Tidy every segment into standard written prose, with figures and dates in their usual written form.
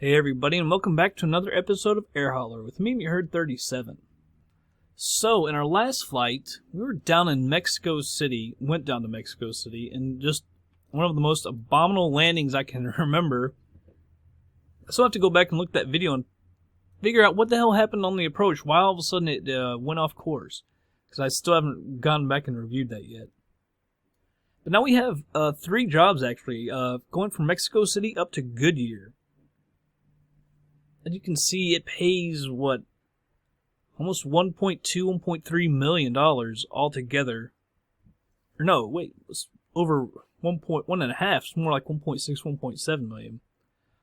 Hey everybody, and welcome back to another episode of Air Hauler with me, your Herd 37. So, in our last flight, we were down in Mexico City, went down to Mexico City, and just one of the most abominable landings I can remember. I still have to go back and look at that video and figure out what the hell happened on the approach, why all of a sudden it went off course. Because I still haven't gone back and reviewed that yet. But now we have 3 jobs actually, going from Mexico City up to Goodyear. As you can see, it pays, what, almost $1.2, $1.3 million altogether. Or no, wait, it's over 1.5. It's more like 1.6, 1.7 million.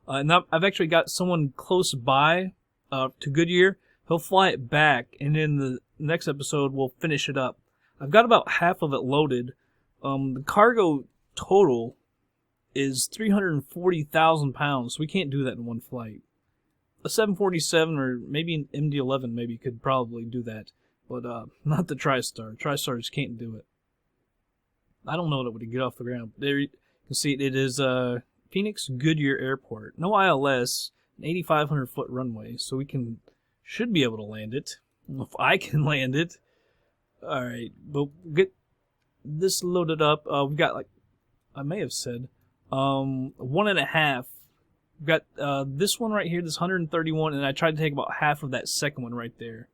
And I've actually got someone close by to Goodyear. He'll fly it back, and in the next episode, we'll finish it up. I've got about half of it loaded. The cargo total is 340,000 pounds, so we can't do that in one flight. A 747 or maybe an MD-11 maybe could probably do that, but not the TriStar. TriStar just can't do it. I don't know that would get off the ground. There you can see it is Phoenix Goodyear Airport. No ILS, an 8,500 foot runway, so we should be able to land it. I don't know if I can land it. All right, but we'll get this loaded up. We've got, like I may have said, 1.5. We've got this one right here, this 131, and I tried to take about half of that second one right there.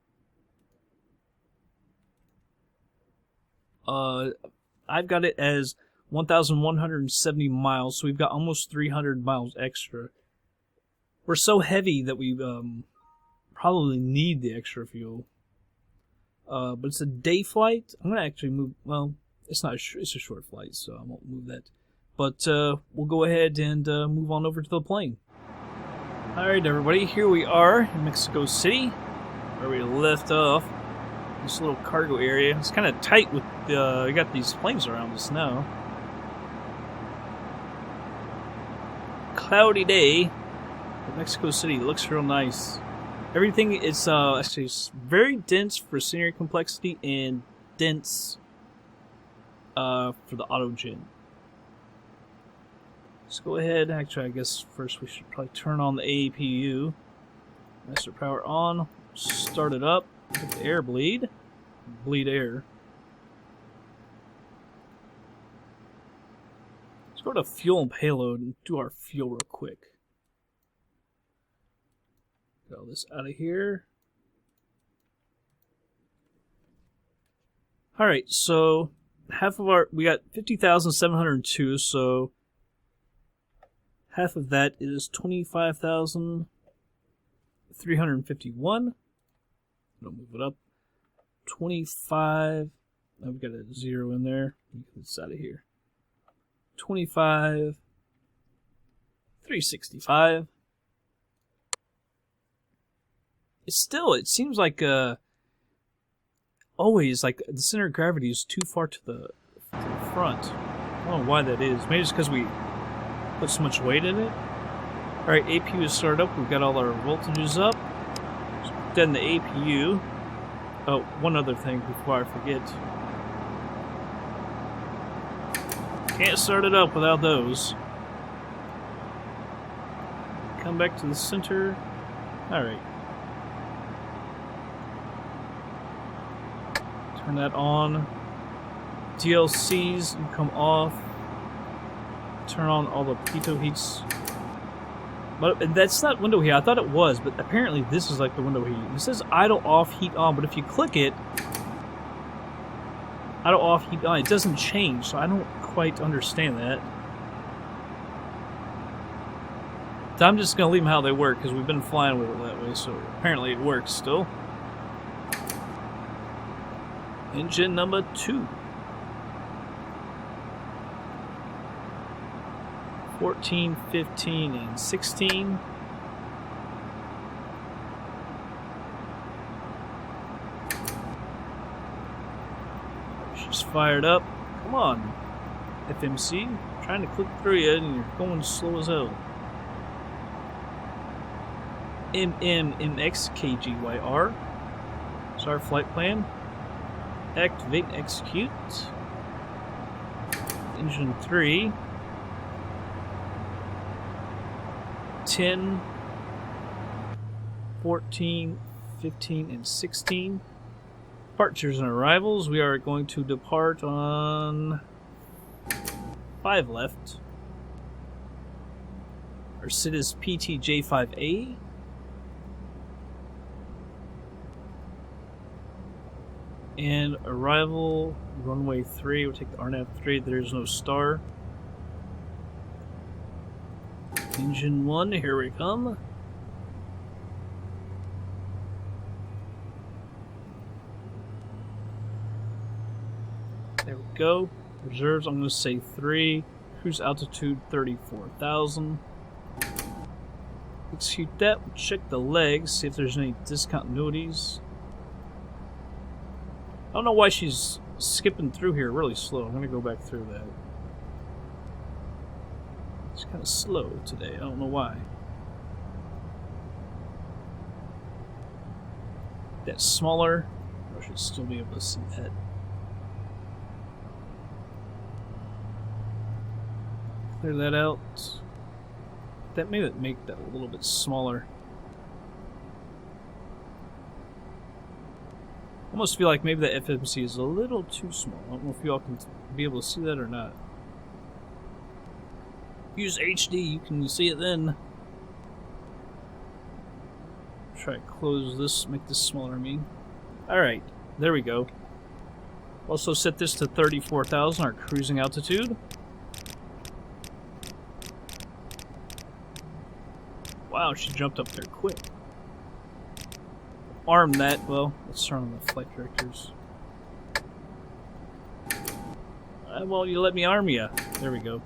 I've got it as 1,170 miles, so we've got almost 300 miles extra. We're so heavy that we probably need the extra fuel. But it's a day flight. I'm going to actually move, well, it's not it's a short flight, so I won't move that. But we'll go ahead and move on over to the plane. Alright everybody, here we are in Mexico City, where we left off. This little cargo area. It's kind of tight with, we got these planes around us now. Cloudy day in Mexico City. It looks real nice. Everything is actually very dense for scenery complexity and dense for the autogen. Let's go ahead. Actually, I guess first we should probably turn on the APU. Master power on. Start it up. Get the air bleed. Bleed air. Let's go to fuel and payload and do our fuel real quick. Get all this out of here. Alright, so half of our, we got 50,702, so half of that is 25,351. I'll move it up. 25. I've got a 0 in there. Get this out of here. 25,365. It's still, it seems like always like the center of gravity is too far to the front. I don't know why that is. Maybe it's because we put so much weight in it. Alright, APU is started up. We've got all our voltages up. Then the APU. Oh, one other thing before I forget. Can't start it up without those. Come back to the center. Alright. Turn that on. DLCs come off. Turn on all the pitot heats. But that's not window heat. I thought it was, but apparently this is like the window heat. It says idle off, heat on, but if you click it, idle off, heat on, it doesn't change, so I don't quite understand that. So I'm just going to leave them how they work, because we've been flying with it that way, so apparently it works still. Engine number 2. 14, 15, and 16. She's fired up. Come on, FMC. I'm trying to click through you, and you're going slow as hell. MMMX KGYR. That's our flight plan. Activate and execute. Engine 3. 10, 14, 15, and 16. Departures and arrivals. We are going to depart on 5 left. Our SID is PTJ5A. And arrival, runway 3. We'll take the RNAV 3. There's no star. Engine 1, here we come. There we go. Reserves, I'm going to say 3. Cruise altitude 34,000. Execute that. We'll check the legs, see if there's any discontinuities. I don't know why she's skipping through here really slow. I'm going to go back through that. It's kind of slow today. I don't know why. That's smaller. I should still be able to see that. Clear that out. That maybe make that a little bit smaller. Almost feel like maybe the FMC is a little too small. I don't know if y'all can be able to see that or not. Use HD, you can see it then. Try to close this, make this smaller, I mean. Alright, there we go. Also set this to 34,000, our cruising altitude. Wow, she jumped up there quick. Arm that. Well, let's turn on the flight directors. Well, you let me arm ya. There we go.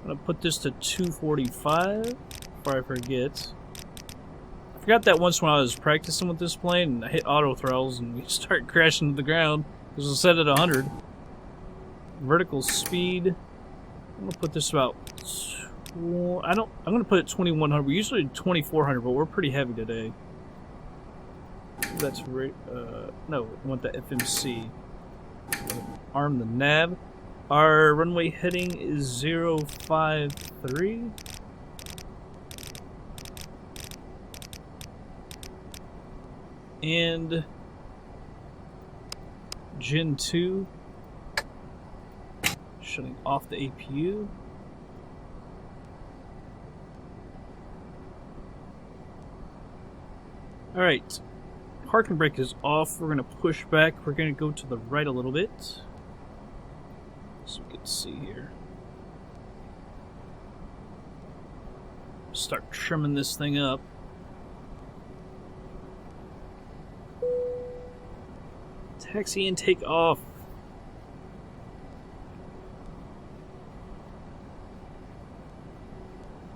I'm gonna put this to 245 before I forget. I forgot that once when I was practicing with this plane and I hit auto throttles and we start crashing to the ground because it was set at 100. Vertical speed. I'm gonna put this about. I'm gonna put it 2100. We usually do 2400, but we're pretty heavy today. That's right. No, I want the FMC. Arm the nav. Our runway heading is 053. And Gen 2. Shutting off the APU. Alright, parking brake is off. We're going to push back. We're going to go to the right a little bit. So we can see here. Start trimming this thing up. Taxi and take off.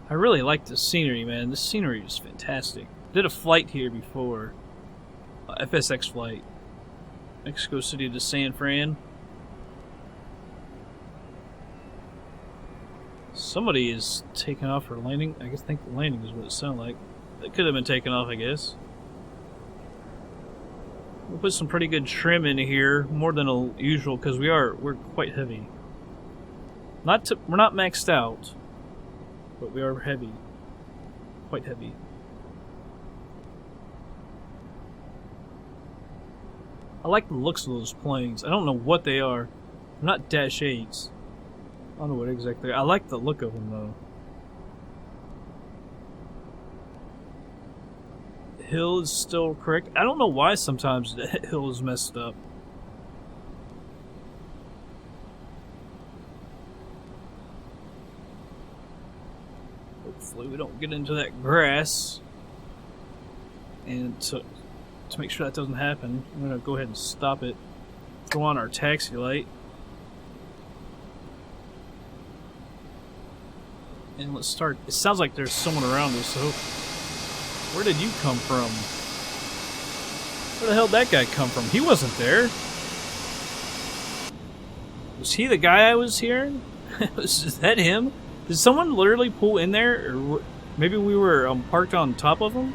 I really like the scenery, man. This scenery is fantastic. Did a flight here before, FSX flight, Mexico City to San Fran. Somebody is taking off or landing. I think landing is what it sounded like. It could have been taken off, I guess. We'll put some pretty good trim in here, more than usual, because we're quite heavy. We're not maxed out, but we are heavy, quite heavy. I like the looks of those planes. I don't know what they are. They're not Dash 8s. I don't know what exactly. I like the look of them though. The hill is still correct. I don't know why sometimes the hill is messed up. Hopefully we don't get into that grass. And to make sure that doesn't happen, I'm going to go ahead and stop it. Throw on our taxi light. And let's start. It sounds like there's someone around us, so where did you come from? Where the hell did that guy come from? He wasn't there. Was he the guy I was hearing? Was that him? Did someone literally pull in there? Or maybe we were parked on top of him?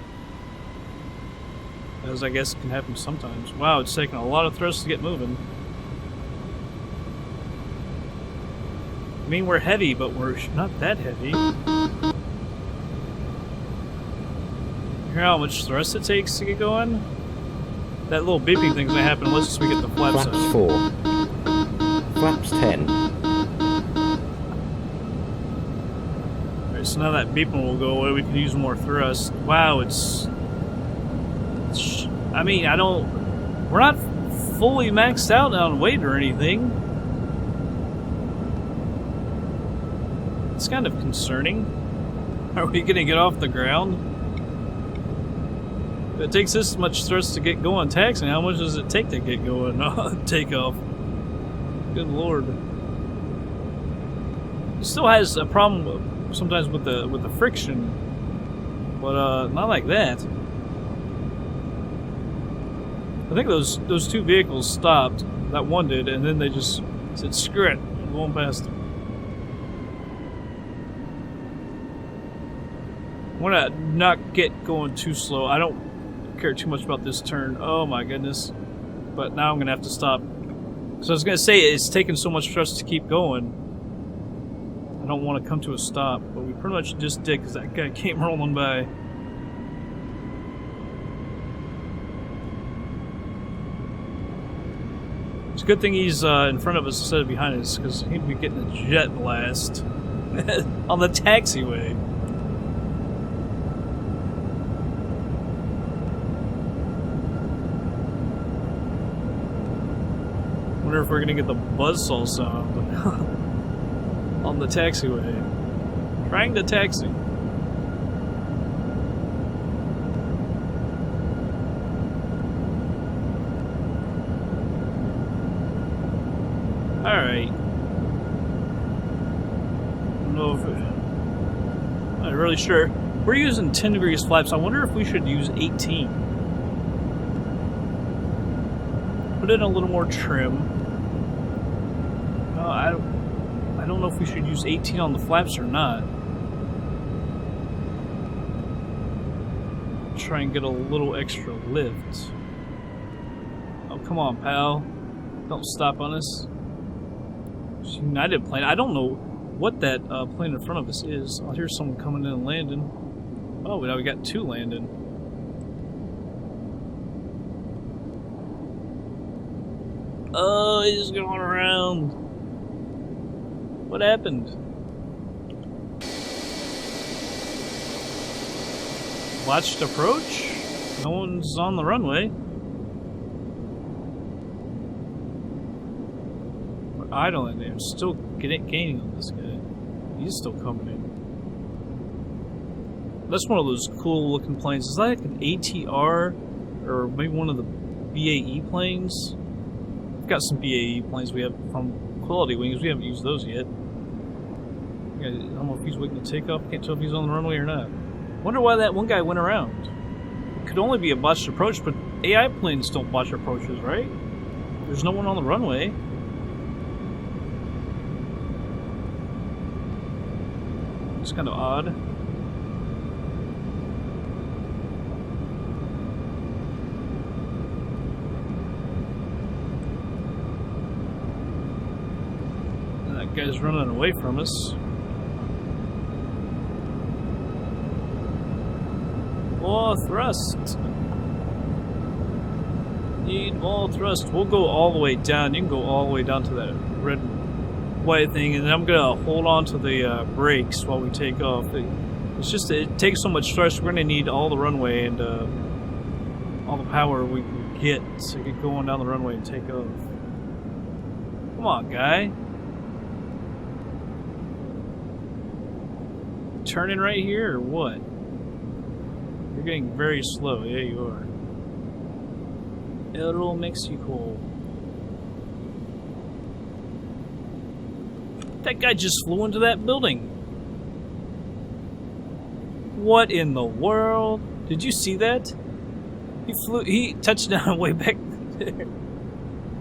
As I guess can happen sometimes. Wow, it's taking a lot of thrust to get moving. I mean, we're heavy, but we're not that heavy. You hear how much thrust it takes to get going? That little beeping thing's gonna happen unless we get the flaps up. Flaps 4. Flaps 10. Alright, so now that beeping will go away, we can use more thrust. Wow, I mean, we're not fully maxed out on weight or anything. It's kind of concerning. Are we gonna get off the ground? If it takes this much thrust to get going taxiing, how much does it take to get going takeoff? Good lord. It still has a problem sometimes with the friction, but not like that. I think those two vehicles stopped. That one did, and then they just said, "Screw it, I'm going past them." I want to not get going too slow. I don't care too much about this turn. Oh my goodness. But now I'm going to have to stop. So I was going to say, it's taking so much thrust to keep going. I don't want to come to a stop, but we pretty much just did because that guy came rolling by. It's a good thing he's in front of us instead of behind us, because he'd be getting a jet blast on the taxiway. Wonder if we're gonna get the buzzsaw sound on the taxiway. Trying to taxi. Alright. I don't know if I'm not really sure. We're using 10 degrees flaps. I wonder if we should use 18. Put in a little more trim. I don't know if we should use 18 on the flaps or not. Try and get a little extra lift. Oh, come on, pal. Don't stop on us. It's a United plane. I don't know what that plane in front of us is. I'll hear someone coming in and landing. Oh, now we got two landing. Oh, he's going around. What happened? Watched approach? No one's on the runway. We're idling there. Still gaining on this guy. He's still coming in. That's one of those cool looking planes. Is that like an ATR? Or maybe one of the BAE planes? We've got some BAE planes we have from Quality Wings. We haven't used those yet. I don't know if he's waiting to take off. Can't tell if he's on the runway or not. Wonder why that one guy went around. It could only be a botched approach, but AI planes don't botch approaches, right? There's no one on the runway. It's kind of odd. That guy's running away from us. More thrust. Need more thrust. We'll go all the way down. You can go all the way down to that red, white thing, and then I'm gonna hold on to the brakes while we take off. It's just it takes so much thrust. We're gonna need all the runway and all the power we can get to get going down the runway and take off. Come on, guy. Turning right here or what? You're getting very slow. Yeah, you are. Aero Mexico. That guy just flew into that building. What in the world? Did you see that? He touched down way back there.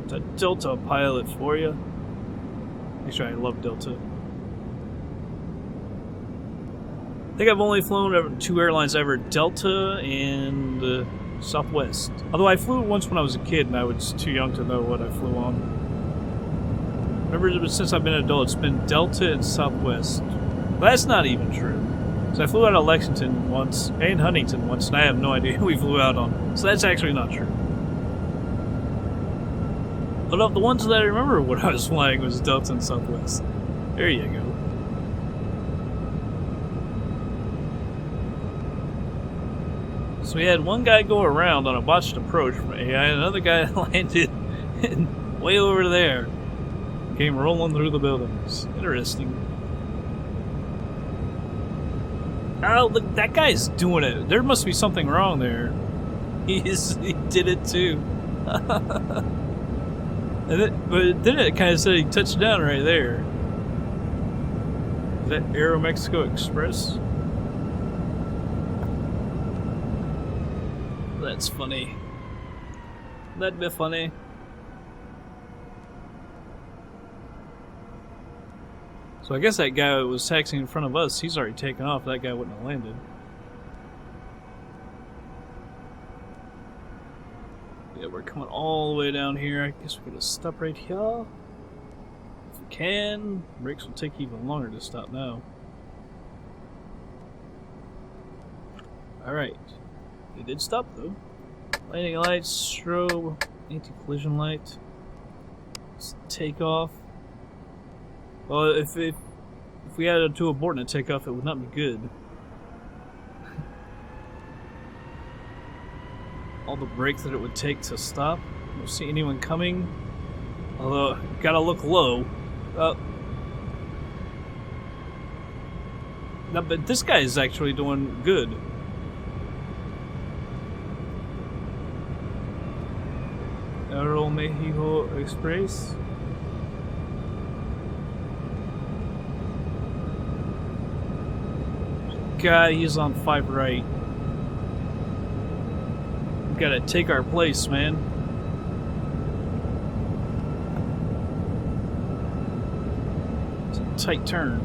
It's a Delta pilot for you. Actually, I love Delta. I think I've only flown two airlines ever, Delta and Southwest. Although I flew once when I was a kid and I was too young to know what I flew on. Remember, since I've been an adult, it's been Delta and Southwest. But that's not even true. So I flew out of Lexington once, and Huntington once, and I have no idea who we flew out on. So that's actually not true. But of the ones that I remember what I was flying was Delta and Southwest. There you go. So we had one guy go around on a botched approach from AI, and another guy landed way over there. Came rolling through the buildings. Interesting. Oh, look, that guy's doing it. There must be something wrong there. He did it too. But then it kind of said he touched down right there. Is that Aeromexico Express? That's funny. That'd be funny. So I guess that guy who was taxiing in front of us, he's already taken off. That guy wouldn't have landed. Yeah, we're coming all the way down here. I guess we're gonna stop right here. If we can. Brakes will take even longer to stop now. Alright. They did stop though. Landing lights, strobe, anti-collision light. Let's take off. Well, if we had to abort and a takeoff, it would not be good. All the brakes that it would take to stop. I don't see anyone coming. Although, gotta look low. No, but this guy is actually doing good. Aero Mexico Express. God, he's on 5 right. We gotta take our place, man. It's a tight turn.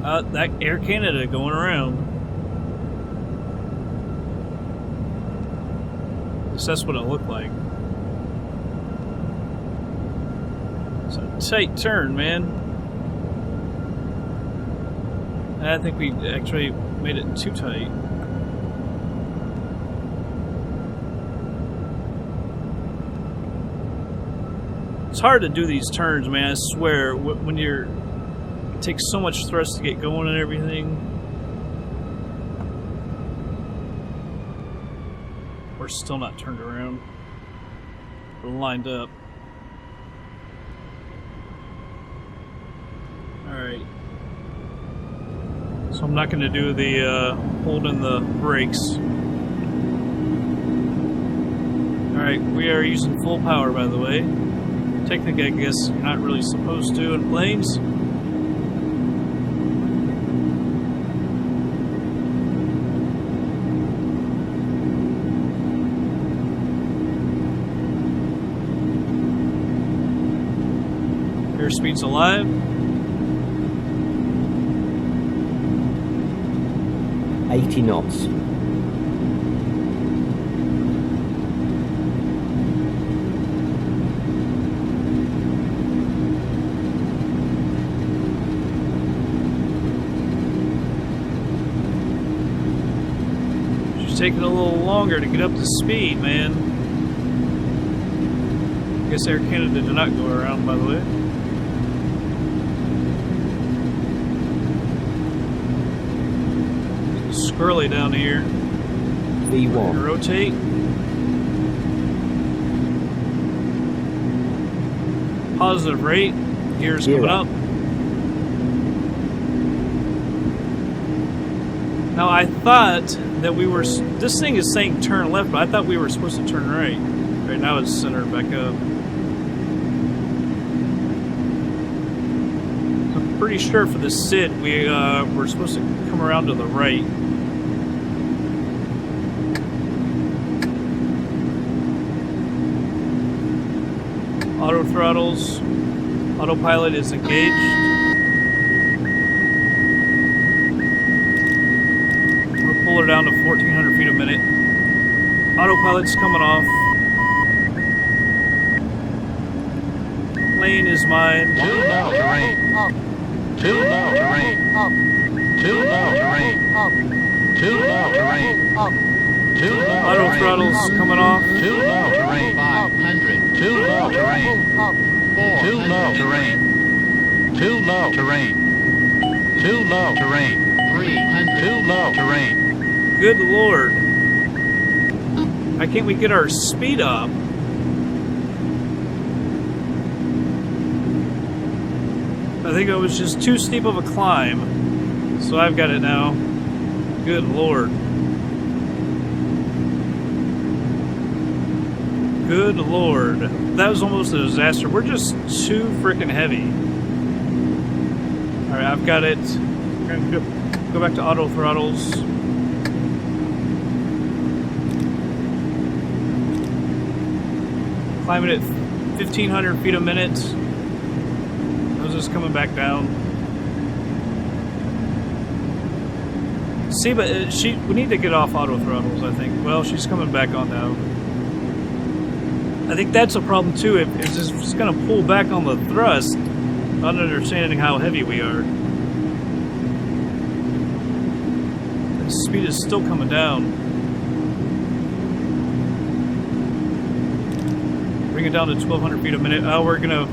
That Air Canada going around. At least that's what it looked like. It's a tight turn, man. I think we actually made it too tight. It's hard to do these turns, man. I swear. When it takes so much thrust to get going and everything. We're still not turned around. We're lined up. Alright. So I'm not going to do the holding the brakes. Alright, we are using full power, by the way. Technically, I guess you're not really supposed to in planes. Airspeed's alive. $80 knots. It's taking a little longer to get up to speed, man. I guess Air Canada did not go around, by the way. Squirrely down here. V1. Rotate. Positive rate. Gears coming up. Now I thought that we were. This thing is saying turn left, but I thought we were supposed to turn right. Right now it's centered back up. I'm pretty sure for the SID we're supposed to come around to the right. Auto throttles. Autopilot is engaged. We'll pull her down to 1,400 feet a minute. Autopilot's coming off. Lane is mine. Too low terrain. Too low terrain. Too low Too low terrain. Too low Auto terrain. throttle's coming off. Too low terrain. 500. Too low terrain. 400. Too low terrain. Too low terrain. Too low terrain. 300. Too low terrain. Good lord. Why can't we get our speed up? I think it was just too steep of a climb. So I've got it now. Good lord. Good lord. That was almost a disaster. We're just too freaking heavy. Alright, I've got it. We're gonna go back to auto throttles. Climbing at 1,500 feet a minute. Nose is coming back down. See, but we need to get off auto throttles, I think. Well, she's coming back on now. I think that's a problem too. It's just going to pull back on the thrust, not understanding how heavy we are. The speed is still coming down. Bring it down to 1,200 feet a minute. Oh, we're going to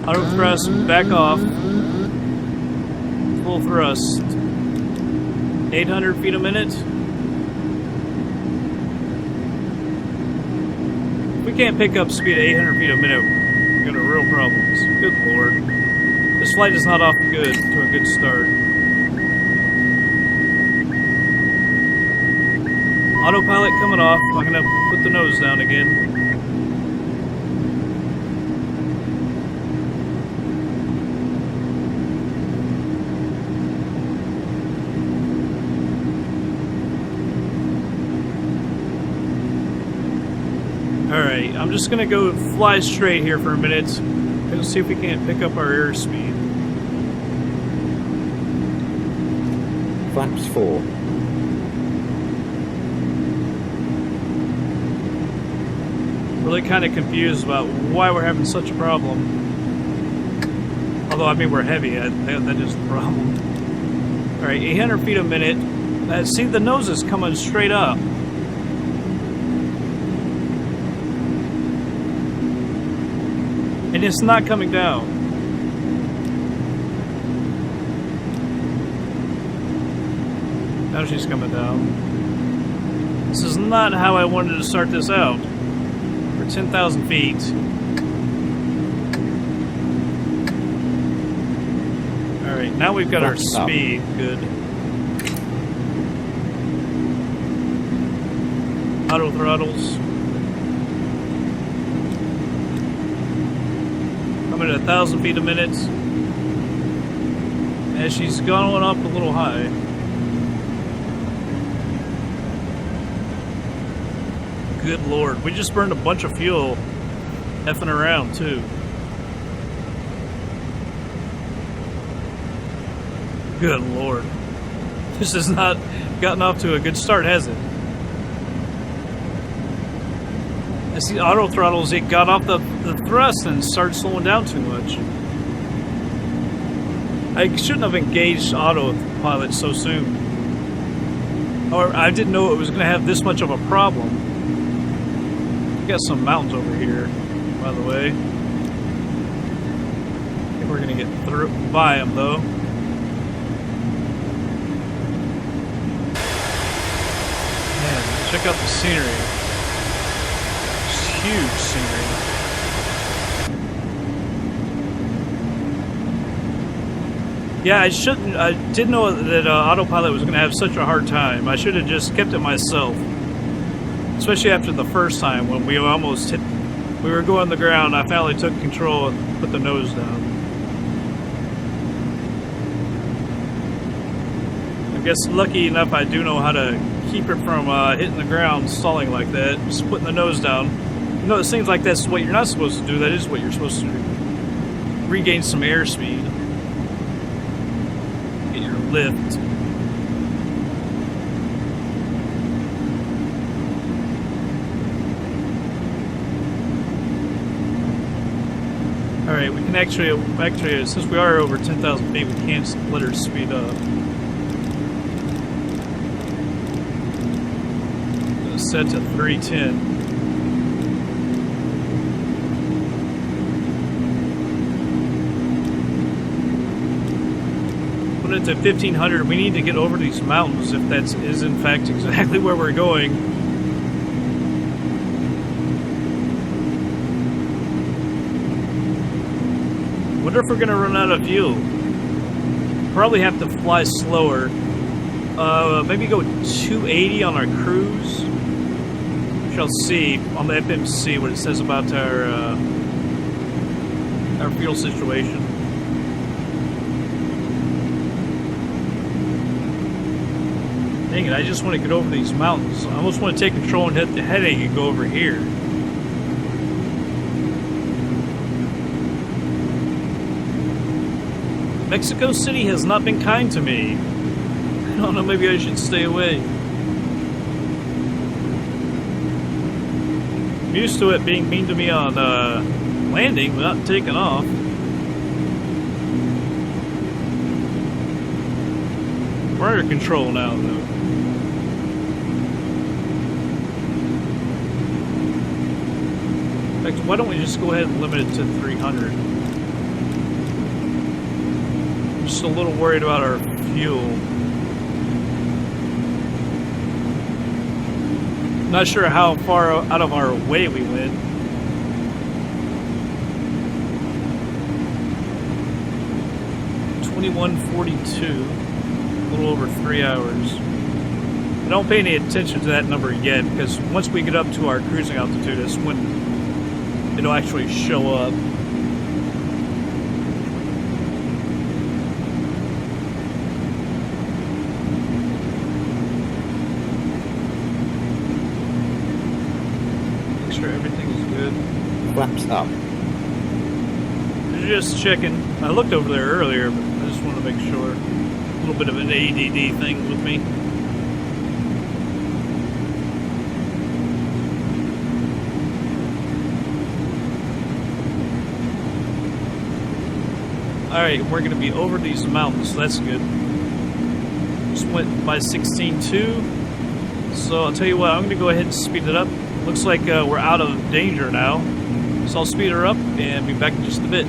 auto thrust, back off, full thrust. 800 feet a minute. If we can't pick up speed at 800 feet a minute, we're going to have real problems. Good lord. This flight is not off good to a good start. Autopilot coming off. I'm going to put the nose down again. Alright, I'm just gonna go fly straight here for a minute. Let's see if we can't pick up our airspeed. Flaps 4. Really kind of confused about why we're having such a problem. Although, I mean, we're heavy. That is the problem. Alright, 800 feet a minute. See, the nose is coming straight up. And it's not coming down. Now she's coming down. This is not how I wanted to start this out. We're 10,000 feet. Alright, now we've got our speed. Good. Auto throttles. At 1,000 feet a minute, as she's going up a little high. Good lord, we just burned a bunch of fuel effing around too. Good lord, this has not gotten off to a good start, has it? I see auto throttles, it got off the thrust and started slowing down too much. I shouldn't have engaged autopilot so soon. Or I didn't know it was going to have this much of a problem. We got some mountains over here, by the way. I think we're going to get through by them though. Man, check out the scenery. Huge scenery. Yeah, I didn't know that autopilot was going to have such a hard time. I should have just kept it myself. Especially after the first time when we almost hit, we were going on the ground, I finally took control and put the nose down. I guess lucky enough I do know how to keep it from hitting the ground, stalling like that, just putting the nose down. You know, it seems like that's what you're not supposed to do. That is what you're supposed to do. Regain some airspeed. Get your lift. Alright, we can actually, since we are over 10,000 feet, we can let her speed up. set to 310. Put it to 1500. We need to get over these mountains if that is in fact exactly where we're going. Wonder if we're gonna run out of fuel. Probably have to fly slower. Maybe go 280 on our cruise. We shall see on the FMC what it says about our fuel situation. Dang it! I just want to get over these mountains. I almost want to take control and hit the headache and go over here. Mexico City has not been kind to me. I don't know, maybe I should stay away. I'm used to it being mean to me on landing, but not taking off. We're under control now, though. In fact, why don't we just go ahead and limit it to 300? Just a little worried about our fuel. Not sure how far out of our way we went. $21.42, a little over 3 hours. I don't pay any attention to that number yet because once we get up to our cruising altitude, that's when it'll actually show up. Flaps up. Just checking. I looked over there earlier, but I just want to make sure. A little bit of an ADD thing with me. Alright, we're going to be over these mountains, so that's good. Just went by 16.2. So I'll tell you what, I'm going to go ahead and speed it up. Looks like we're out of danger now. So I'll speed her up and be back in just a bit.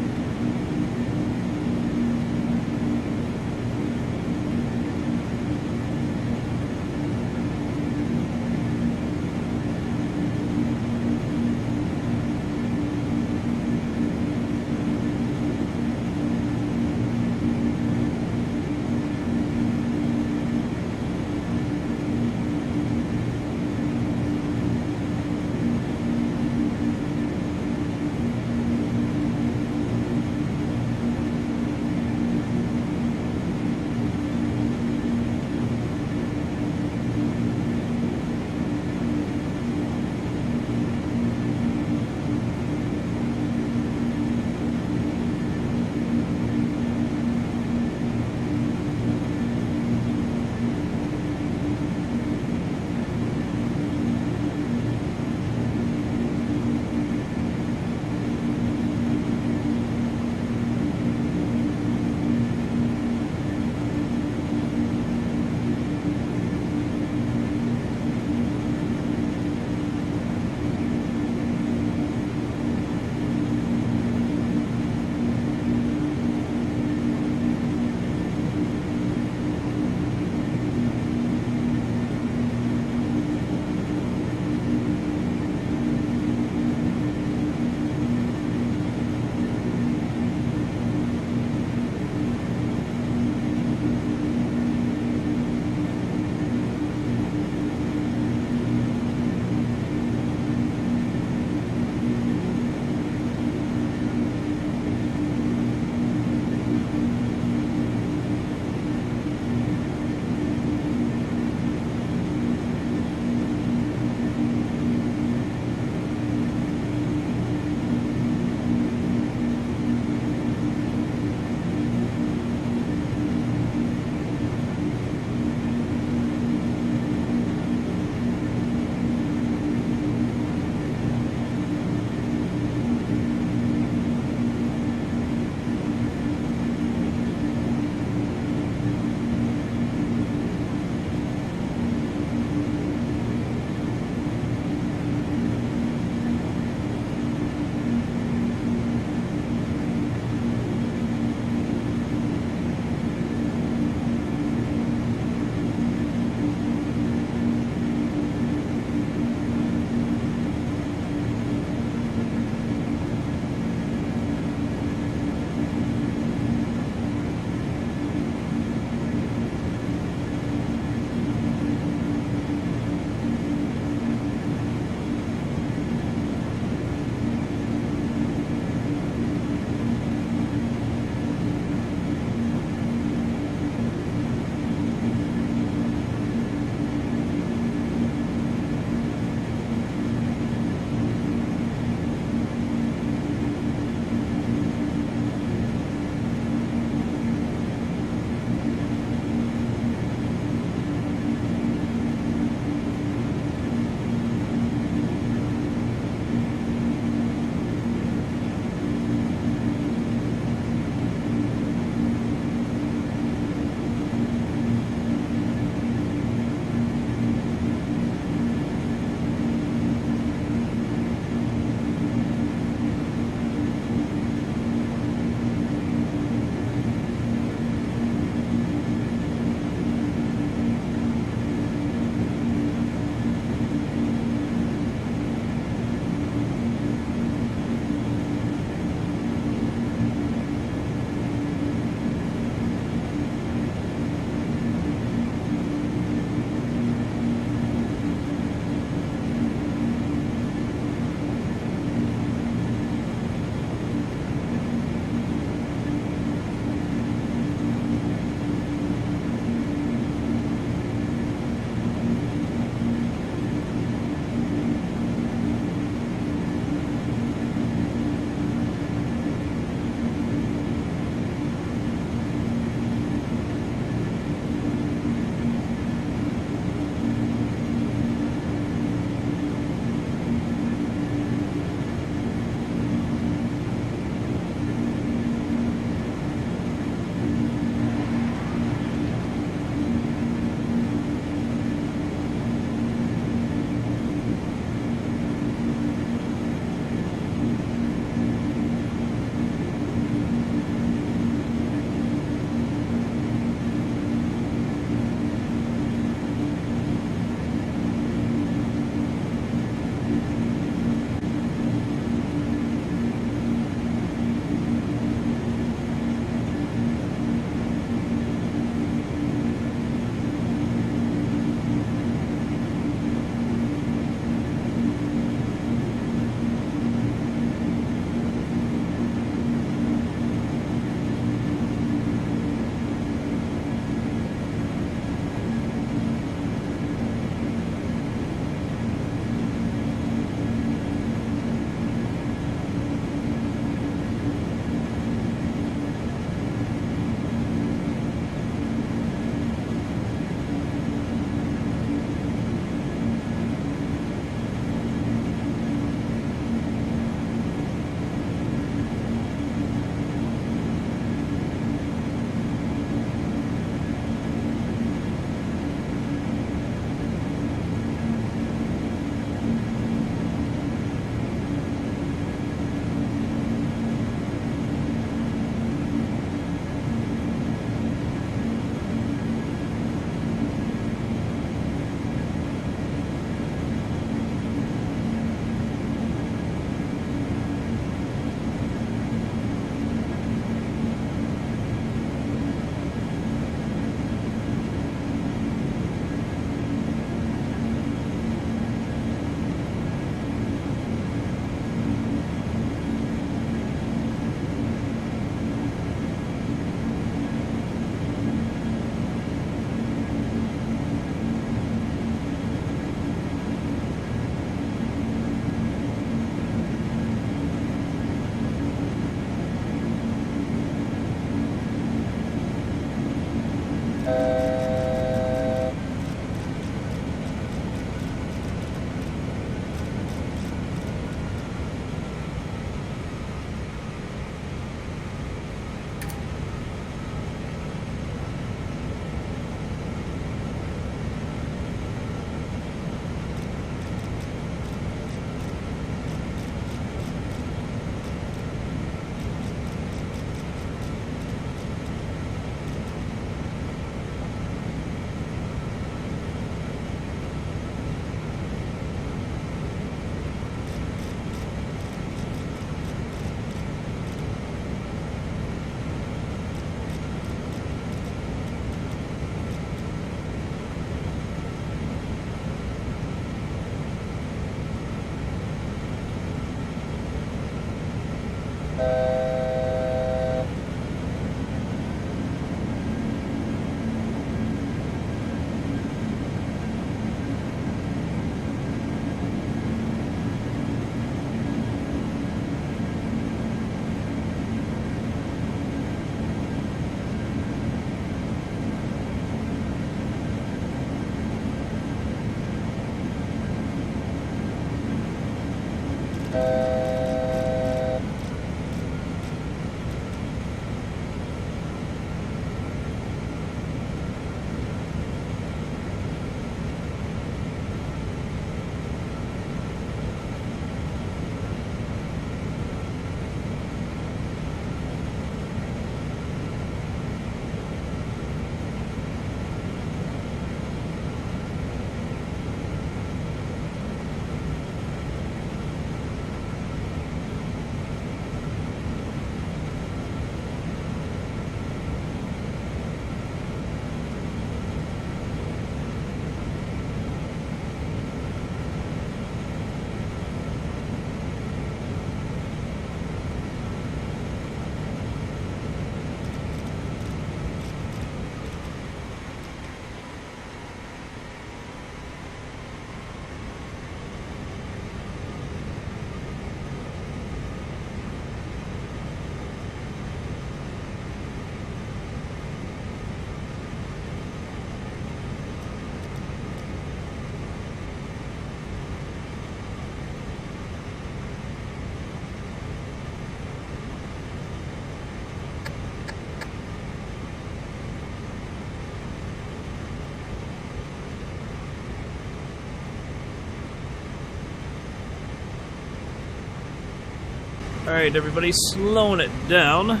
Alright, everybody, slowing it down.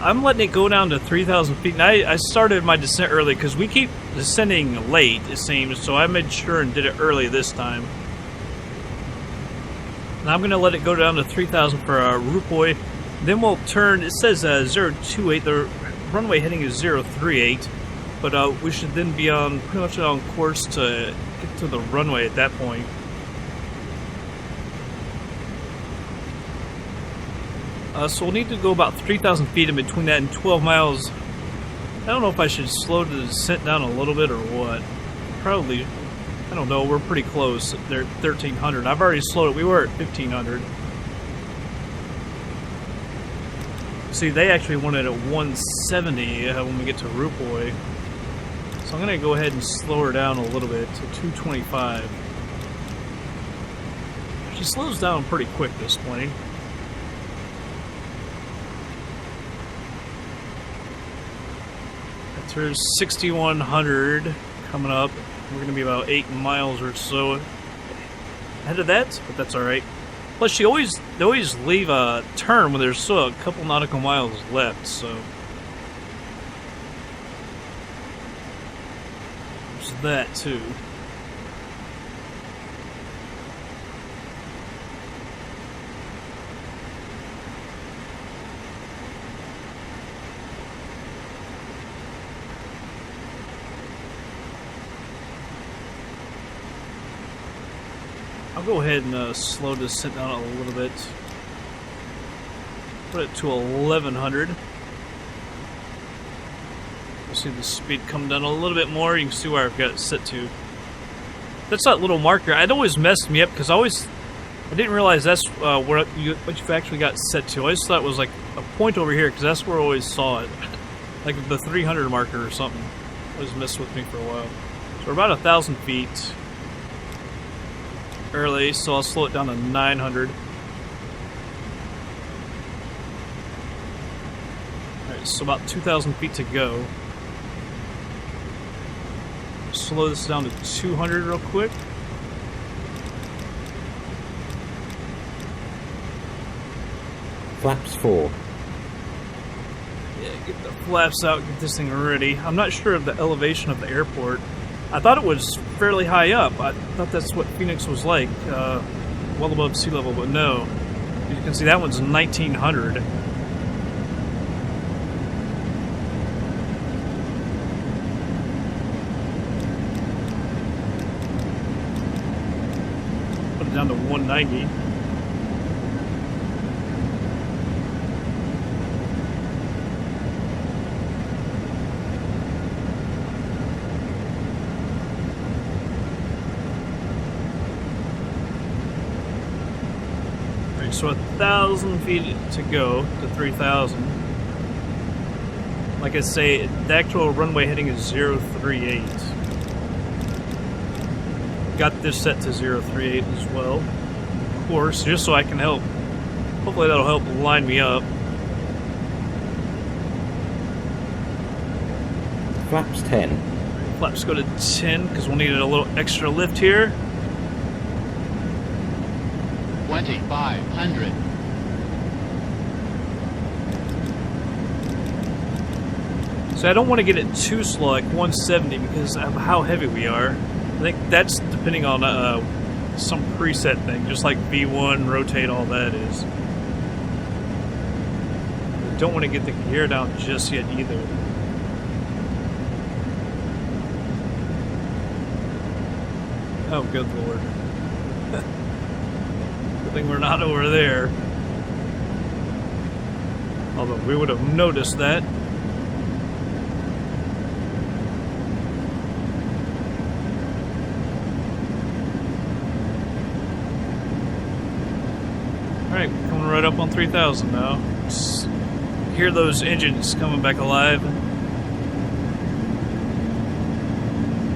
I'm letting it go down to 3,000 feet. And I started my descent early because we keep descending late, it seems, so I made sure and did it early this time. Now I'm going to let it go down to 3,000 for Runway. Then we'll turn, it says 028, the runway heading is 038, but we should then be on pretty much on course to get to the runway at that point. So we'll need to go about 3,000 feet in between that and 12 miles. I don't know if I should slow the descent down a little bit or what. Probably, I don't know, we're pretty close. They're at 1,300. I've already slowed it. We were at 1,500. See, they actually wanted at 170 when we get to Runway. So I'm going to go ahead and slow her down a little bit to 225. She slows down pretty quick this plane. There's 6,100 coming up. We're going to be about 8 miles or so ahead of that, but that's alright. Plus, they always leave a turn when there's still a couple nautical miles left, so there's that too. I'll go ahead and slow this descent down a little bit. Put it to 1,100. You'll see the speed come down a little bit more. You can see where I've got it set to. That's that little marker. It always messed me up because I didn't realize that's what you've actually got set to. I just thought it was like a point over here because that's where I always saw it. Like the 300 marker or something. It always messed with me for a while. So we're about 1,000 feet. Early, so I'll slow it down to 900. Alright, so about 2,000 feet to go. Slow this down to 200 real quick. Flaps 4. Yeah, get the flaps out, get this thing ready. I'm not sure of the elevation of the airport. I thought it was fairly high up. I thought that's what Phoenix was like, well above sea level, but no. As you can see, that one's 1,900. Put it down to 190. So 1,000 feet to go to 3,000. Like I say, the actual runway heading is 038. Got this set to 038 as well. Of course, just so I can help. Hopefully that'll help line me up. Flaps 10. Flaps go to 10 because we'll need a little extra lift here. 2,500. So I don't want to get it too slow, like 170, because of how heavy we are. I think that's depending on some preset thing, just like V1, rotate, all that is. I don't want to get the gear down just yet either. Oh, good lord. Good thing we're not over there. Although we would have noticed that. Alright, coming right up on 3,000 now. Just hear those engines coming back alive.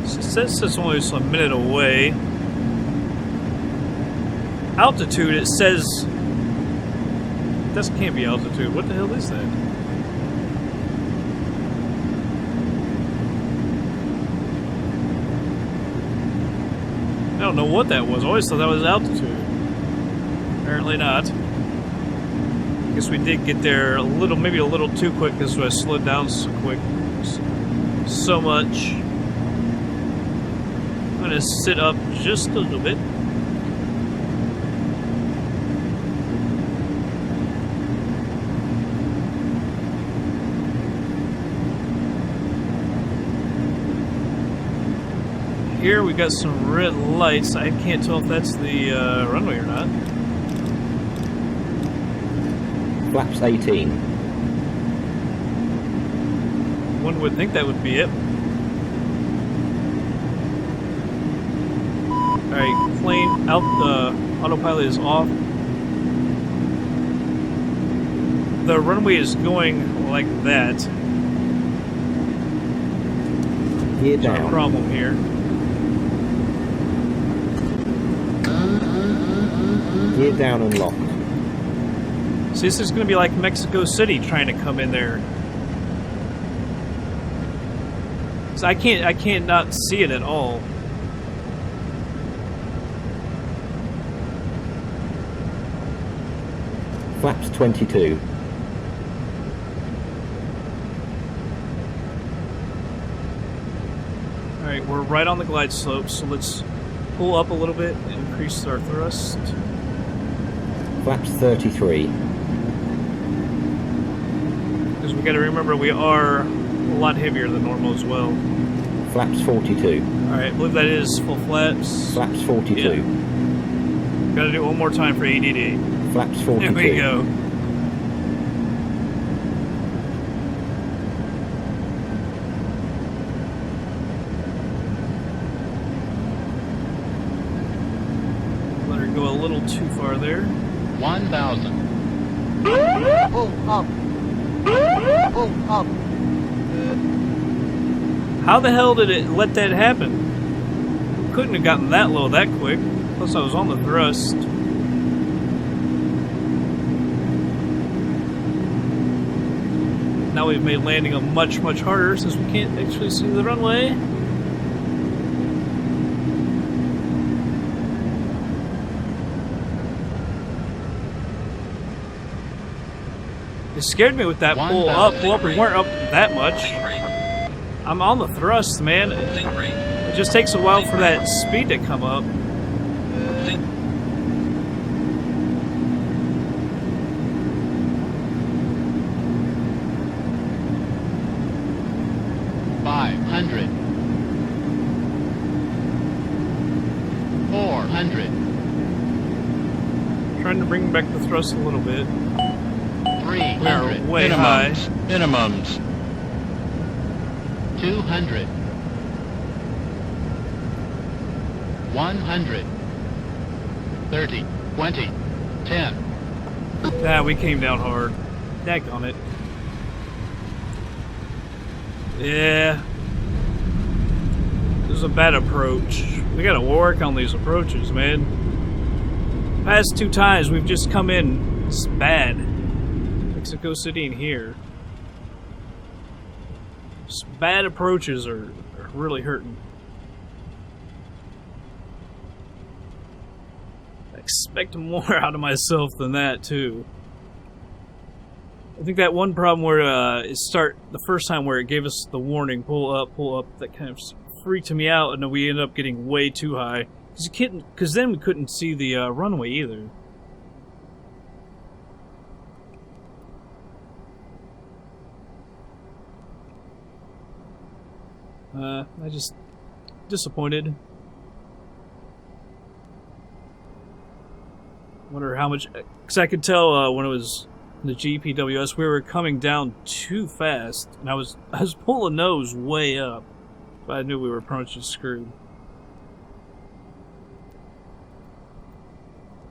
It says it's only just a minute away. Altitude, it says... This can't be altitude. What the hell is that? I don't know what that was. I always thought that was altitude. Apparently not. I guess we did get there a little, maybe a little too quick because I slowed down so quick. So much. I'm going to sit up just a little bit. Here we got some red lights. I can't tell if that's the runway or not. Flaps 18. One would think that would be it. Alright, plane out, autopilot is off. The runway is going like that. Gear There's no down. problem here. Gear down and locked. See, this is going to be like Mexico City trying to come in there. So I can't not see it at all. Flaps 22. Alright, we're right on the glide slope, so let's pull up a little bit and increase our thrust. Flaps 33. Because we got to remember we are a lot heavier than normal as well. Flaps 42. Alright, I believe that is full flaps. Flaps 42. Yeah. Got to do it one more time for ADD. Flaps 42. There we go. Let her go a little too far there. 1,000. Pull up. Pull up. How the hell did it let that happen? Couldn't have gotten that low that quick. Plus I was on the thrust. Now we've made landing a much harder since we can't actually see the runway. It scared me with that pull up. We weren't up that much. I'm on the thrust, man. It just takes a while for that speed to come up. 500. 400. Trying to bring back the thrust a little bit. 300. Way high. Minimums. 200. 100. 30. 20. 10. Ah, we came down hard. Daggone it. Yeah. This is a bad approach. We gotta work on these approaches, man. Past 2 times we've just come in. It's bad. Mexico City and here. Just bad approaches are really hurting. I expect more out of myself than that, too. I think that one problem where the first time where it gave us the warning, pull up, that kind of freaked me out, and then we ended up getting way too high. Because then we couldn't see the runway either. I just disappointed. Wonder how much, because I could tell when it was the GPWS we were coming down too fast, and I was pulling nose way up, but I knew we were pretty much screwed.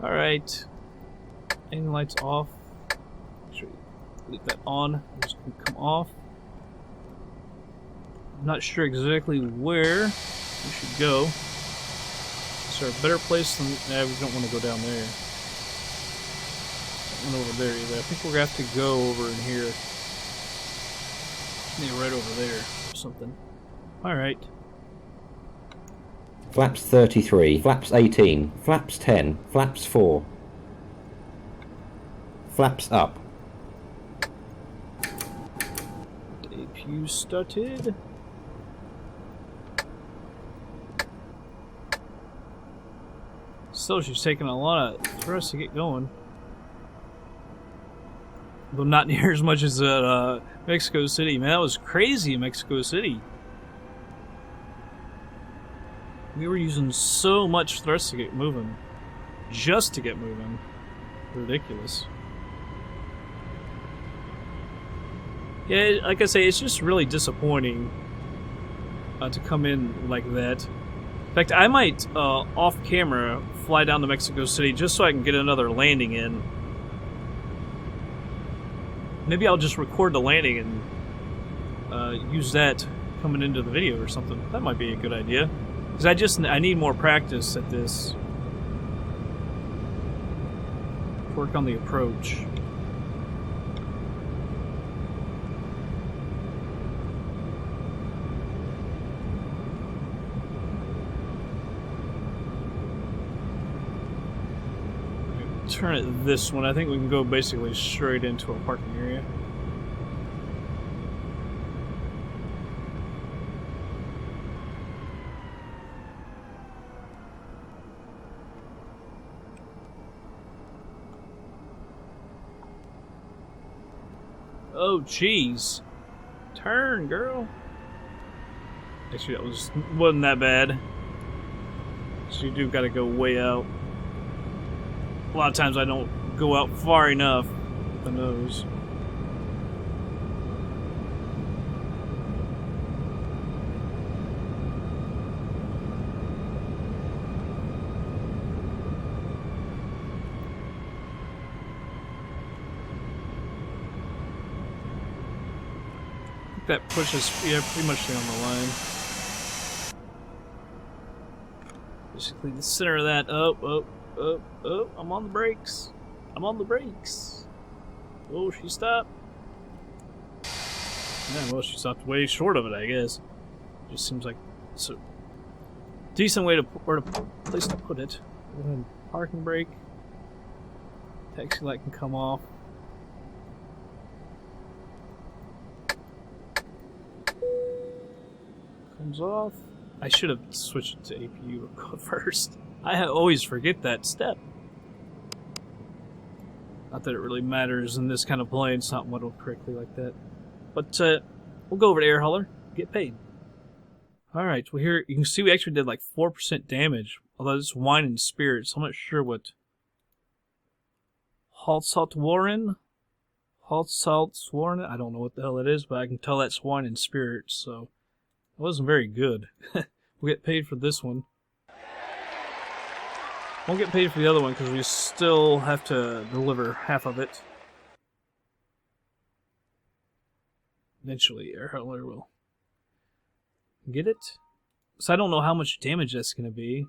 All right, aiming lights off. Make sure you leave that on. Just come off. I'm not sure exactly where we should go. Is there a better place than... Nah, we don't want to go down there. Don't want over there either. I think we're going to have to go over in here. Maybe right over there or something. Alright. Flaps 33, flaps 18, flaps 10, flaps 4. Flaps up. APU started. Still, she's taking a lot of thrust to get going. Though not near as much as at Mexico City. Man, that was crazy in Mexico City. We were using so much thrust to get moving. Just to get moving. Ridiculous. Yeah, like I say, it's just really disappointing to come in like that. In fact, I might, off camera, fly down to Mexico City just so I can get another landing in. Maybe I'll just record the landing and use that coming into the video or something. That might be a good idea. Because I need more practice at this. Work on the approach. Turn it this one. I think we can go basically straight into a parking area. Oh, jeez. Turn, girl. Actually, that wasn't that bad. So you do gotta go way out. A lot of times I don't go out far enough with the nose. I think that pushes, yeah, pretty much down the line. Basically the center of that, oh, I'm on the brakes. I'm on the brakes. Oh, she stopped. Yeah, well, she stopped way short of it, I guess. Just seems like it's a decent way to place to put it. Go ahead and parking brake. Taxi light can come off. Comes off. I should have switched it to APU first. I always forget that step. Not that it really matters in this kind of plane, it's not modeled correctly like that. But we'll go over to Air Hauler, get paid. Alright, well here you can see we actually did like 4% damage. Although it's wine and spirits, I'm not sure what. Haltsaltwarren? Haltsaltwarren? I don't know what the hell it is, but I can tell that's wine and spirits, so it wasn't very good. We'll get paid for this one. Won't get paid for the other one because we still have to deliver half of it. Eventually, air hauler will get it. So I don't know how much damage that's going to be.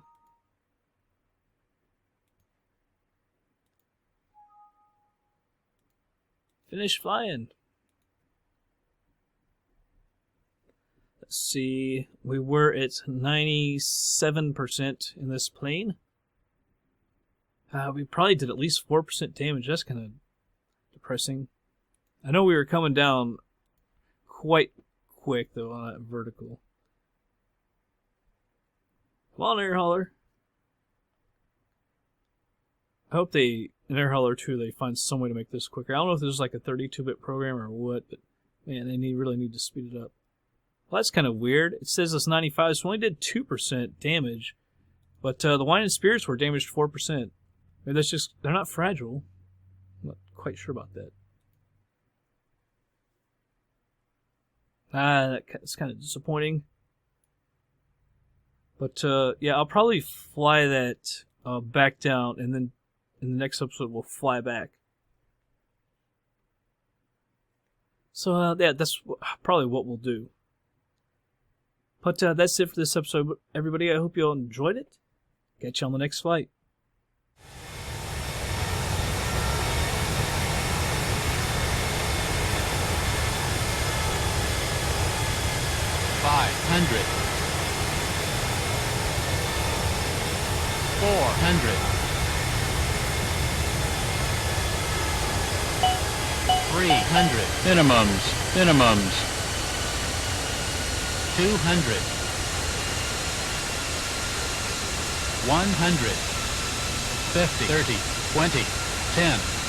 Finish flying. Let's see. We were at 97% in this plane. We probably did at least 4% damage. That's kind of depressing. I know we were coming down quite quick, though, on that vertical. Come on, air hauler. I hope in air hauler 2, they find some way to make this quicker. I don't know if there's like a 32-bit program or what, but man, they really need to speed it up. Well, that's kind of weird. It says it's 95, so we only did 2% damage, but the wine and spirits were damaged 4%. Maybe that's just, they're not fragile. I'm not quite sure about that. That's kind of disappointing. But, yeah, I'll probably fly that back down, and then in the next episode we'll fly back. So, yeah, that's probably what we'll do. But that's it for this episode, everybody. I hope you all enjoyed it. Catch you on the next flight. $500, $400, $300, minimums, $200, $100, $50, $30, $20, $10.